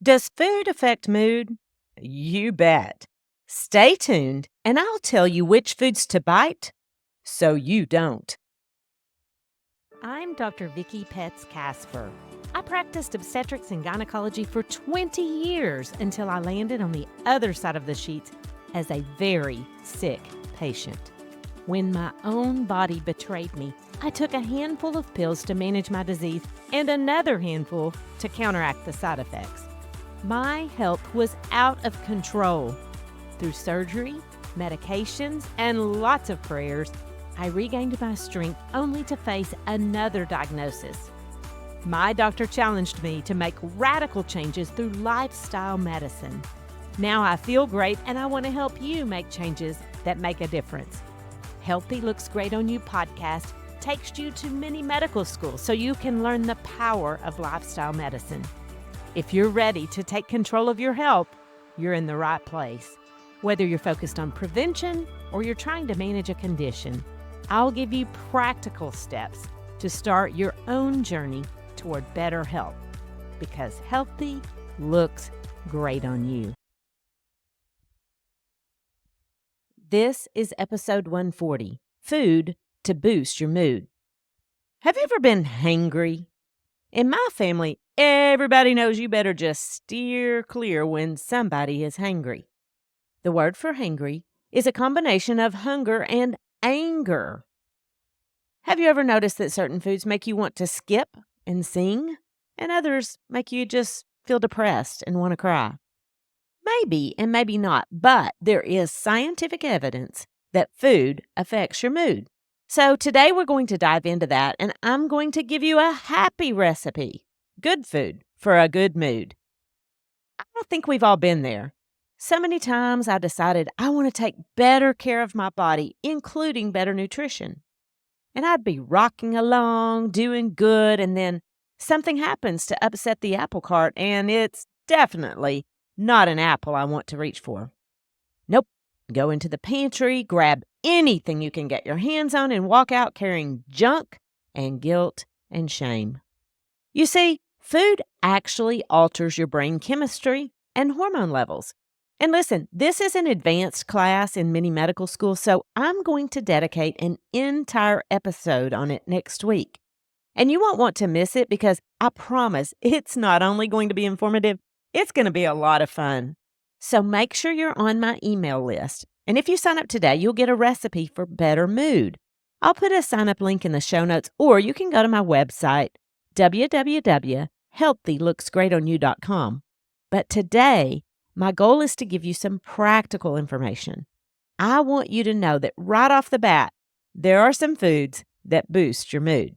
Does food affect mood? You bet. Stay tuned, and I'll tell you which foods to bite so you don't. I'm Dr. Vicki Petz Casper. I practiced obstetrics and gynecology for 20 years until I landed on the other side of the sheets as a very sick patient. When my own body betrayed me, I took a handful of pills to manage my disease and another handful to counteract the side effects. My health was out of control. Through surgery, medications, and lots of prayers, I regained my strength only to face another diagnosis. My doctor challenged me to make radical changes through lifestyle medicine. Now I feel great, and I want to help you make changes that make a difference. Healthy Looks Great on You podcast takes you to many medical schools so you can learn the power of lifestyle medicine. If you're ready to take control of your health, you're in the right place. Whether you're focused on prevention or you're trying to manage a condition, I'll give you practical steps to start your own journey toward better health, because healthy looks great on you. This is episode 140, Food to Boost Your Mood. Have you ever been hangry? In my family, everybody knows you better just steer clear when somebody is hangry. The word for hangry is a combination of hunger and anger. Have you ever noticed that certain foods make you want to skip and sing, and others make you just feel depressed and want to cry? Maybe and maybe not, but there is scientific evidence that food affects your mood. So today we're going to dive into that, and I'm going to give you a happy recipe. Good food for a good mood. I think we've all been there. So many times I decided I want to take better care of my body, including better nutrition. And I'd be rocking along, doing good, and then something happens to upset the apple cart, and it's definitely not an apple I want to reach for. Nope. Go into the pantry, grab anything you can get your hands on, and walk out carrying junk and guilt and shame. You see, food actually alters your brain chemistry and hormone levels. And listen, this is an advanced class in many medical schools, so I'm going to dedicate an entire episode on it next week. And you won't want to miss it, because I promise it's not only going to be informative, it's going to be a lot of fun. So make sure you're on my email list. And if you sign up today, you'll get a recipe for better mood. I'll put a sign-up link in the show notes, or you can go to my website, www.healthylooksgreatonyou.com. But today, my goal is to give you some practical information. I want you to know that right off the bat, there are some foods that boost your mood.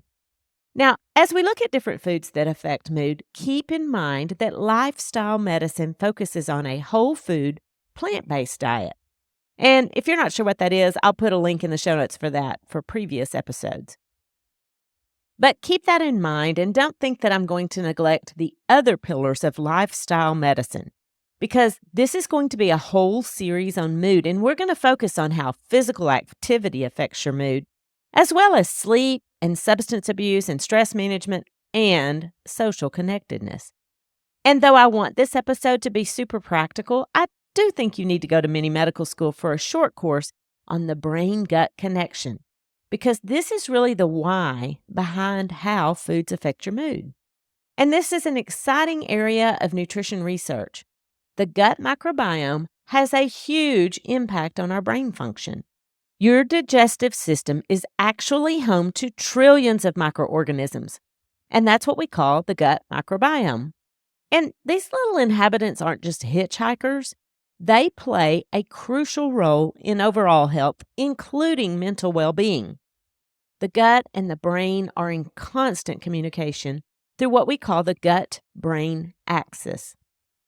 Now, as we look at different foods that affect mood, keep in mind that lifestyle medicine focuses on a whole food, plant-based diet. And if you're not sure what that is, I'll put a link in the show notes for that for previous episodes. But keep that in mind, and don't think that I'm going to neglect the other pillars of lifestyle medicine, because this is going to be a whole series on mood, and we're going to focus on how physical activity affects your mood, as well as sleep and substance abuse and stress management and social connectedness. And though I want this episode to be super practical, I do think you need to go to mini medical school for a short course on the brain-gut connection, because this is really the why behind how foods affect your mood. And this is an exciting area of nutrition research. The gut microbiome has a huge impact on our brain function. Your digestive system is actually home to trillions of microorganisms, and that's what we call the gut microbiome. And these little inhabitants aren't just hitchhikers. They play a crucial role in overall health, including mental well-being. The gut and the brain are in constant communication through what we call the gut-brain axis.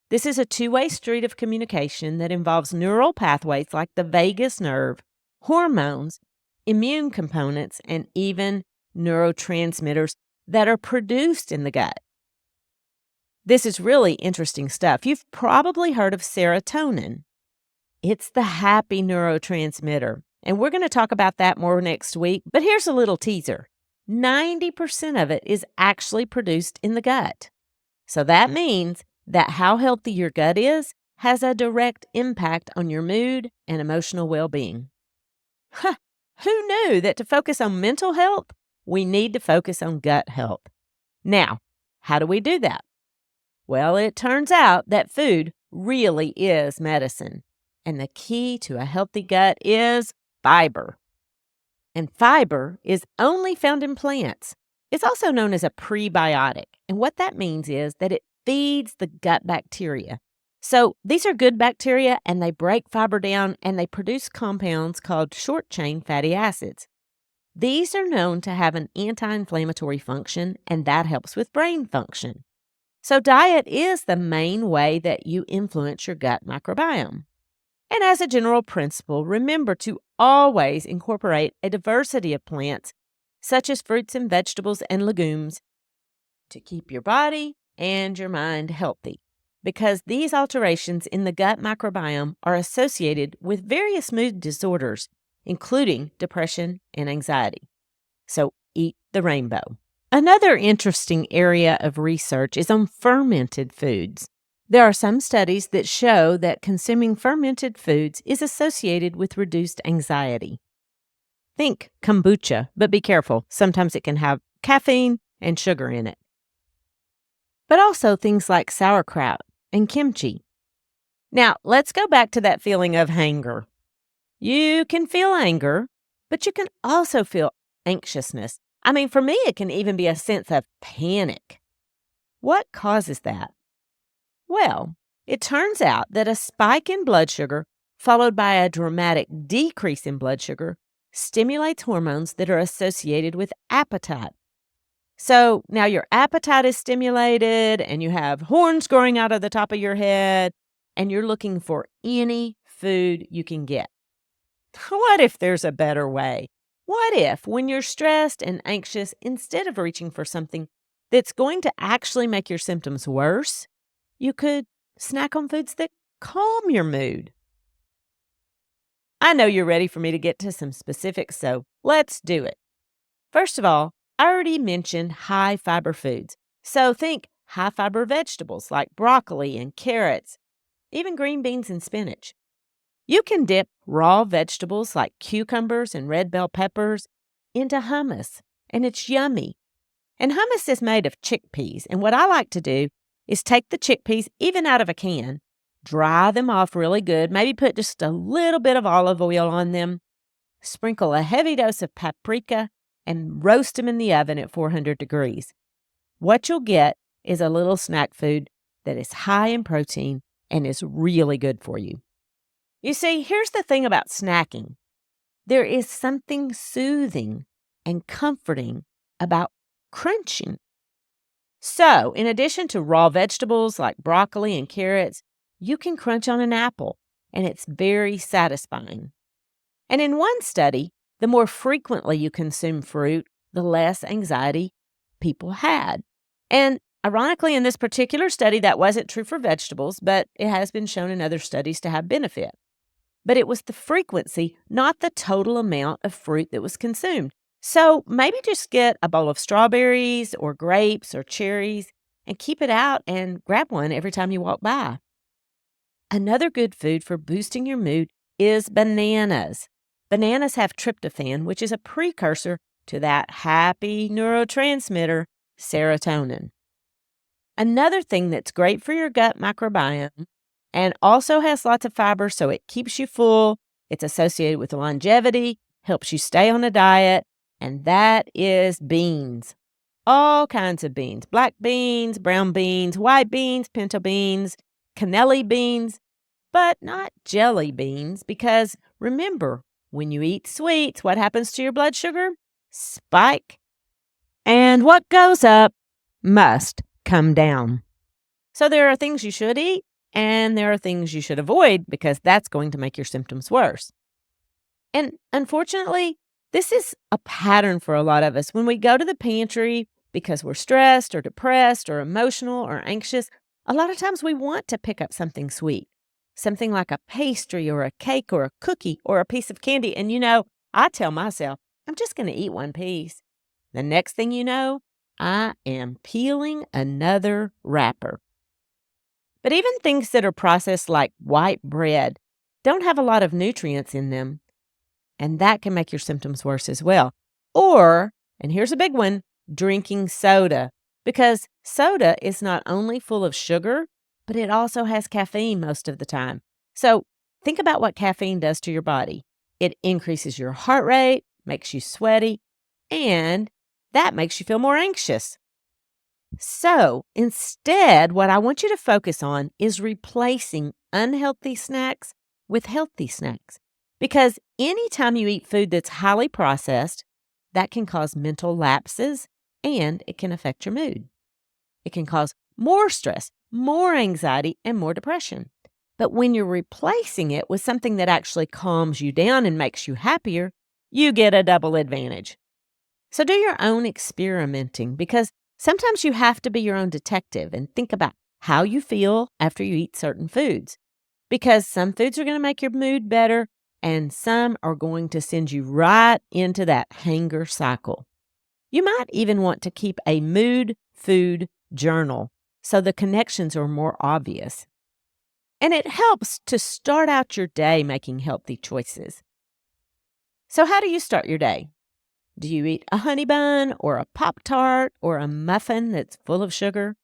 This is a two-way street of communication that involves neural pathways like the vagus nerve, hormones, immune components, and even neurotransmitters that are produced in the gut. This is really interesting stuff. You've probably heard of serotonin. It's the happy neurotransmitter, and we're going to talk about that more next week, but here's a little teaser. 90% of it is actually produced in the gut. So that means that how healthy your gut is has a direct impact on your mood and emotional well-being. Huh, who knew that to focus on mental health, we need to focus on gut health? Now, how do we do that? Well, it turns out that food really is medicine, and the key to a healthy gut is fiber. And fiber is only found in plants. It's also known as a prebiotic, and what that means is that it feeds the gut bacteria. So these are good bacteria, and they break fiber down and they produce compounds called short chain fatty acids. These are known to have an anti inflammatory function, and that helps with brain function. So, diet is the main way that you influence your gut microbiome. And as a general principle, remember to always incorporate a diversity of plants, such as fruits and vegetables and legumes, to keep your body and your mind healthy, because these alterations in the gut microbiome are associated with various mood disorders, including depression and anxiety. So, eat the rainbow. Another interesting area of research is on fermented foods. There are some studies that show that consuming fermented foods is associated with reduced anxiety. Think kombucha, but be careful. Sometimes it can have caffeine and sugar in it. But also things like sauerkraut and kimchi. Now, let's go back to that feeling of hunger. You can feel anger, but you can also feel anxiousness. I mean, for me, it can even be a sense of panic. What causes that? Well, it turns out that a spike in blood sugar, followed by a dramatic decrease in blood sugar, stimulates hormones that are associated with appetite. So now your appetite is stimulated, and you have horns growing out of the top of your head, and you're looking for any food you can get. What if there's a better way? What if, when you're stressed and anxious, instead of reaching for something that's going to actually make your symptoms worse, you could snack on foods that calm your mood? I know you're ready for me to get to some specifics, so let's do it. First of all, I already mentioned high fiber foods. So think high fiber vegetables like broccoli and carrots, even green beans and spinach. You can dip raw vegetables like cucumbers and red bell peppers into hummus, and it's yummy. And hummus is made of chickpeas, and what I like to do is take the chickpeas, even out of a can, dry them off really good, maybe put just a little bit of olive oil on them, sprinkle a heavy dose of paprika, and roast them in the oven at 400 degrees. What you'll get is a little snack food that is high in protein and is really good for you. You see, here's the thing about snacking. There is something soothing and comforting about crunching. So, in addition to raw vegetables like broccoli and carrots, you can crunch on an apple, and it's very satisfying. And in one study, the more frequently you consume fruit, the less anxiety people had. And ironically, in this particular study, that wasn't true for vegetables, but it has been shown in other studies to have benefit. But it was the frequency, not the total amount of fruit that was consumed. So maybe just get a bowl of strawberries or grapes or cherries and keep it out and grab one every time you walk by. Another good food for boosting your mood is bananas. Bananas have tryptophan, which is a precursor to that happy neurotransmitter, serotonin. Another thing that's great for your gut microbiome and also has lots of fiber, so it keeps you full, it's associated with longevity, helps you stay on a diet, and that is beans. All kinds of beans. Black beans, brown beans, white beans, pinto beans, cannelli beans, but not jelly beans, because remember, when you eat sweets, what happens to your blood sugar? Spike. And what goes up must come down. So there are things you should eat, and there are things you should avoid, because that's going to make your symptoms worse. And unfortunately, this is a pattern for a lot of us. When we go to the pantry because we're stressed or depressed or emotional or anxious, a lot of times we want to pick up something sweet, something like a pastry or a cake or a cookie or a piece of candy. And I tell myself, I'm just going to eat one piece. The next thing you know, I am peeling another wrapper. But even things that are processed like white bread don't have a lot of nutrients in them, and that can make your symptoms worse as well. Or, and here's a big one, drinking soda, because soda is not only full of sugar, but it also has caffeine most of the time. So think about what caffeine does to your body. It increases your heart rate, makes you sweaty, and that makes you feel more anxious. So instead, what I want you to focus on is replacing unhealthy snacks with healthy snacks. Because anytime you eat food that's highly processed, that can cause mental lapses and it can affect your mood. It can cause more stress, more anxiety, and more depression. But when you're replacing it with something that actually calms you down and makes you happier, you get a double advantage. So do your own experimenting because sometimes you have to be your own detective and think about how you feel after you eat certain foods. Because some foods are going to make your mood better and some are going to send you right into that hanger cycle. You might even want to keep a mood food journal so the connections are more obvious. And it helps to start out your day making healthy choices. So how do you start your day? Do you eat a honey bun or a Pop-Tart or a muffin that's full of sugar?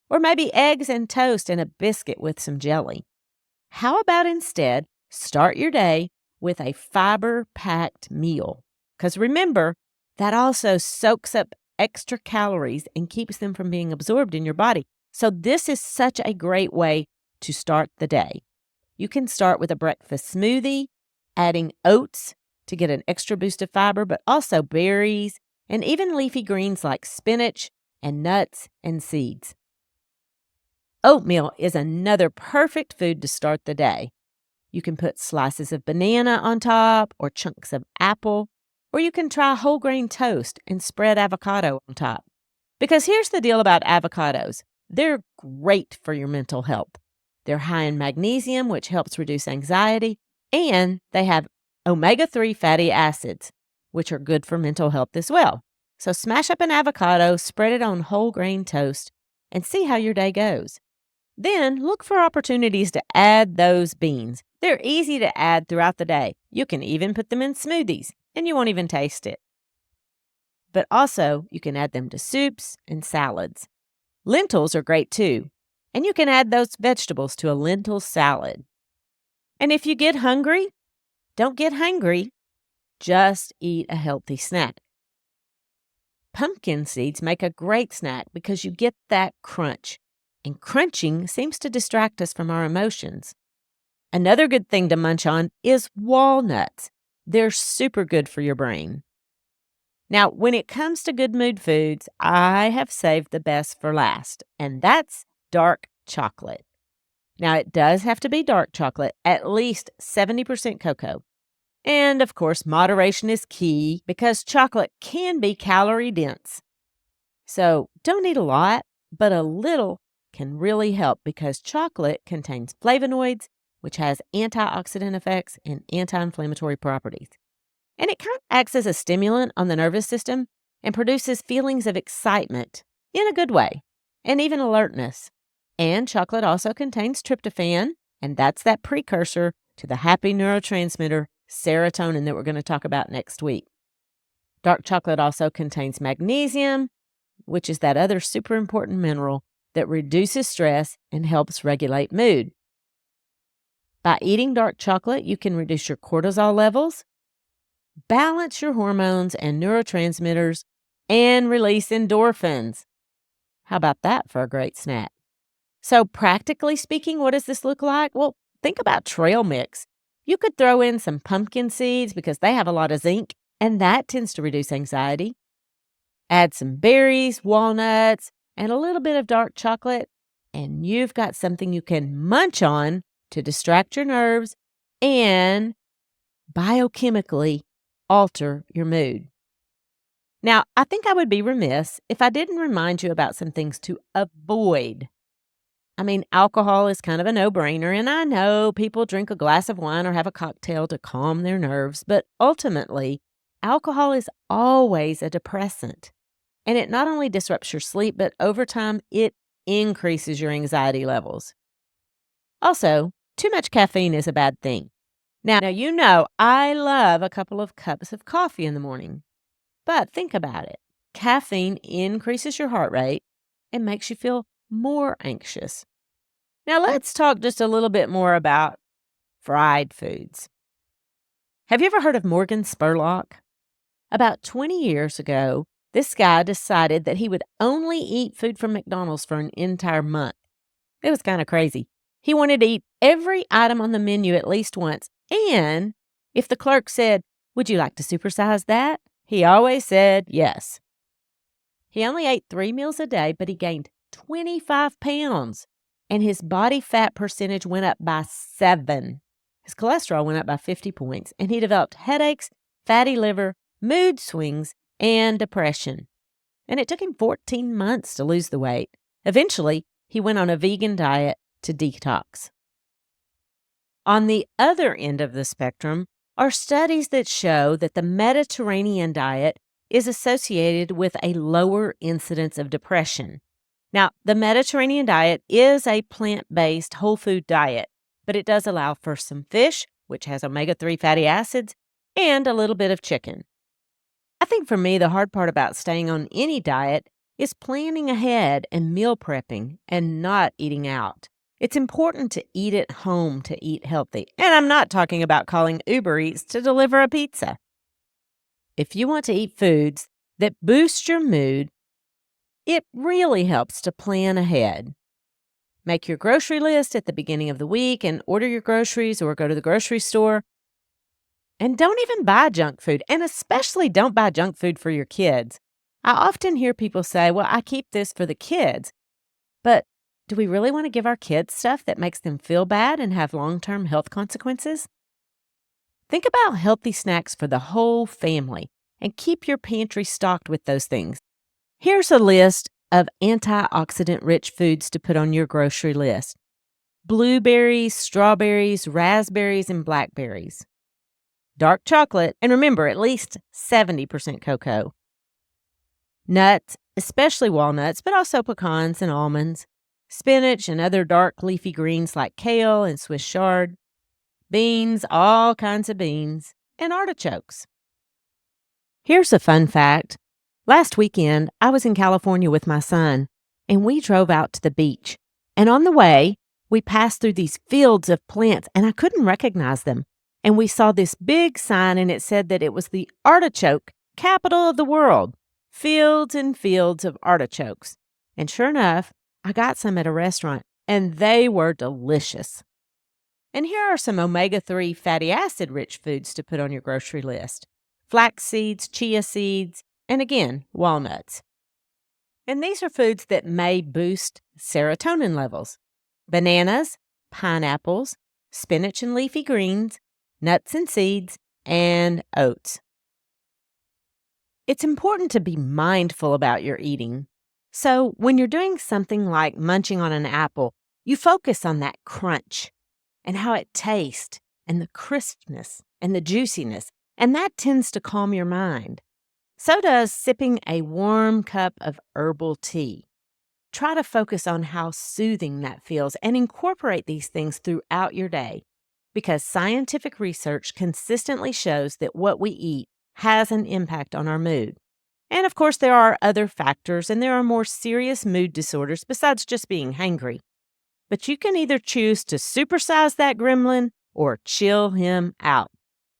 Or maybe eggs and toast and a biscuit with some jelly? How about instead start your day with a fiber-packed meal? Because remember, that also soaks up extra calories and keeps them from being absorbed in your body. So this is such a great way to start the day. You can start with a breakfast smoothie, adding oats to get an extra boost of fiber, but also berries and even leafy greens like spinach and nuts and seeds. Oatmeal is another perfect food to start the day. You can put slices of banana on top or chunks of apple, or you can try whole grain toast and spread avocado on top. Because here's the deal about avocados. They're great for your mental health. They're high in magnesium, which helps reduce anxiety, and they have omega-3 fatty acids, which are good for mental health as well. So smash up an avocado, spread it on whole grain toast, and see how your day goes. Then look for opportunities to add those beans. They're easy to add throughout the day. You can even put them in smoothies, and you won't even taste it. But also, you can add them to soups and salads. Lentils are great too, and you can add those vegetables to a lentil salad. And if you get hungry, don't get hangry. Just eat a healthy snack. Pumpkin seeds make a great snack because you get that crunch, and crunching seems to distract us from our emotions. Another good thing to munch on is walnuts. They're super good for your brain. Now, when it comes to good mood foods, I have saved the best for last, and that's dark chocolate. Now, it does have to be dark chocolate, at least 70% cocoa. And, of course, moderation is key because chocolate can be calorie dense. So, don't eat a lot, but a little can really help because chocolate contains flavonoids, which has antioxidant effects and anti-inflammatory properties. And it kind of acts as a stimulant on the nervous system and produces feelings of excitement in a good way and even alertness. And chocolate also contains tryptophan, and that's that precursor to the happy neurotransmitter serotonin that we're going to talk about next week. Dark chocolate also contains magnesium, which is that other super important mineral that reduces stress and helps regulate mood. By eating dark chocolate, you can reduce your cortisol levels, balance your hormones and neurotransmitters, and release endorphins. How about that for a great snack? So practically speaking, what does this look like? Well, think about trail mix. You could throw in some pumpkin seeds because they have a lot of zinc, and that tends to reduce anxiety. Add some berries, walnuts, and a little bit of dark chocolate, and you've got something you can munch on to distract your nerves and biochemically alter your mood. Now, I think I would be remiss if I didn't remind you about some things to avoid. I mean, alcohol is kind of a no-brainer, and I know people drink a glass of wine or have a cocktail to calm their nerves, but ultimately, alcohol is always a depressant. And it not only disrupts your sleep, but over time, it increases your anxiety levels. Also, too much caffeine is a bad thing. Now you know I love a couple of cups of coffee in the morning, but think about it. Caffeine increases your heart rate and makes you feel more anxious. Now let's talk just a little bit more about fried foods. Have you ever heard of Morgan Spurlock? About 20 years ago, this guy decided that he would only eat food from McDonald's for an entire month. It was kind of crazy. He wanted to eat every item on the menu at least once, and if the clerk said, "Would you like to supersize that?" he always said yes. He only ate 3 meals a day, but he gained 25 pounds, and his body fat percentage went up by 7. His cholesterol went up by 50 points, and he developed headaches, fatty liver, mood swings, and depression. And it took him 14 months to lose the weight. Eventually, he went on a vegan diet to detox. On the other end of the spectrum are studies that show that the Mediterranean diet is associated with a lower incidence of depression. Now, the Mediterranean diet is a plant-based whole food diet, but it does allow for some fish, which has omega-3 fatty acids, and a little bit of chicken. I think for me, the hard part about staying on any diet is planning ahead and meal prepping and not eating out. It's important to eat at home to eat healthy. And I'm not talking about calling Uber Eats to deliver a pizza. If you want to eat foods that boost your mood, it really helps to plan ahead. Make your grocery list at the beginning of the week and order your groceries or go to the grocery store. And don't even buy junk food, and especially don't buy junk food for your kids. I often hear people say, "Well, I keep this for the kids." But do we really want to give our kids stuff that makes them feel bad and have long-term health consequences? Think about healthy snacks for the whole family and keep your pantry stocked with those things. Here's a list of antioxidant-rich foods to put on your grocery list: blueberries, strawberries, raspberries, and blackberries. Dark chocolate, and remember, at least 70% cocoa. Nuts, especially walnuts, but also pecans and almonds. Spinach and other dark leafy greens like kale and Swiss chard. Beans, all kinds of beans, and artichokes. Here's a fun fact. Last weekend, I was in California with my son, and we drove out to the beach. And on the way, we passed through these fields of plants, and I couldn't recognize them. And we saw this big sign, and it said that it was the artichoke capital of the world. Fields and fields of artichokes. And sure enough, I got some at a restaurant, and they were delicious. And here are some omega-3 fatty acid-rich foods to put on your grocery list: flax seeds, chia seeds, and again, walnuts. And these are foods that may boost serotonin levels: bananas, pineapples, spinach and leafy greens, nuts and seeds, and oats. It's important to be mindful about your eating. So when you're doing something like munching on an apple, you focus on that crunch and how it tastes and the crispness and the juiciness, and that tends to calm your mind. So does sipping a warm cup of herbal tea. Try to focus on how soothing that feels and incorporate these things throughout your day, because scientific research consistently shows that what we eat has an impact on our mood. And of course, there are other factors, and there are more serious mood disorders besides just being hangry. But you can either choose to supersize that gremlin or chill him out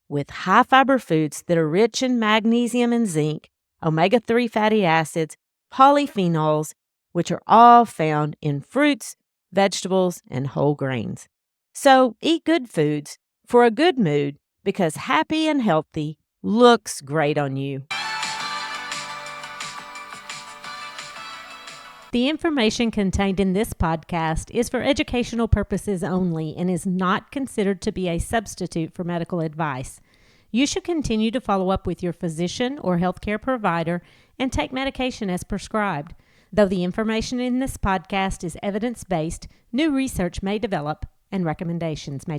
with high-fiber foods that are rich in magnesium and zinc, omega-3 fatty acids, polyphenols, which are all found in fruits, vegetables, and whole grains. So eat good foods for a good mood, because happy and healthy looks great on you. The information contained in this podcast is for educational purposes only and is not considered to be a substitute for medical advice. You should continue to follow up with your physician or healthcare provider and take medication as prescribed. Though the information in this podcast is evidence-based, new research may develop and recommendations may